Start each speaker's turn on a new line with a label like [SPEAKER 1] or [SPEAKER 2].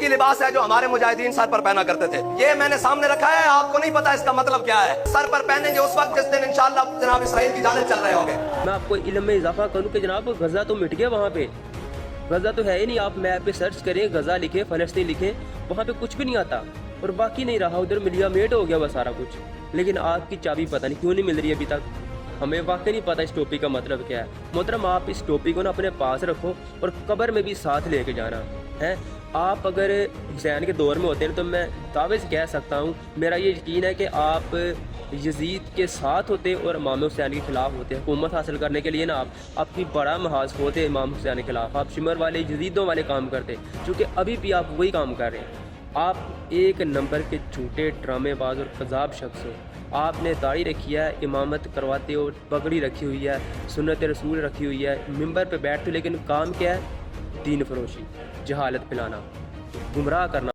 [SPEAKER 1] جنگی لباس ہے جو ہمارے مجاہدین سر پر پہنا کرتے تھے. یہ میں نے سامنے رکھا ہے, آپ کو نہیں پتا اس کا مطلب کیا ہے. سر پر پہنیں گے اس وقت جس دن انشاءاللہ جناب اسرائیل کی جانب چل رہے ہوں گے.
[SPEAKER 2] میں آپ کو علم میں اضافہ کروں کہ جناب غزہ تو مٹ گیا, وہاں پہ غزہ تو ہے ہی نہیں. آپ میپ پہ سرچ کریں, غزہ لکھیں, فلسطین لکھیں, وہاں پہ کچھ بھی نہیں آتا اور باقی نہیں رہا. ادھر ملیا میٹ ہو گیا وہ سارا کچھ. لیکن آگ کی چابی پتہ نہیں کیوں نہیں مل رہی ابھی تک. ہمیں واقعی نہیں پتہ اس ٹوپی کا مطلب کیا ہے. محترم, آپ اس ٹوپی کو نا اپنے پاس رکھو اور قبر میں بھی ساتھ لے کے جانا ہے. آپ اگر حسین کے دور میں ہوتے ہیں تو میں دعوے سے کہہ سکتا ہوں, میرا یہ یقین ہے کہ آپ یزید کے ساتھ ہوتے اور امام حسین کے خلاف ہوتے. حکومت حاصل کرنے کے لیے نا آپ اپنی بڑا محاذ ہوتے امام حسین کے خلاف. آپ شمر والے یزیدوں والے کام کرتے, چونکہ ابھی بھی آپ وہی کام کر رہے ہیں. آپ ایک نمبر کے جھوٹے ڈرامے باز اور قذاب شخص ہو. آپ نے داڑھی رکھی ہے, امامت کرواتے ہو, پگڑی رکھی ہوئی ہے, سنت رسول رکھی ہوئی ہے, ممبر پہ بیٹھتے ہو, لیکن کام کیا ہے؟ دین فروشی, جہالت پھیلانا, گمراہ کرنا.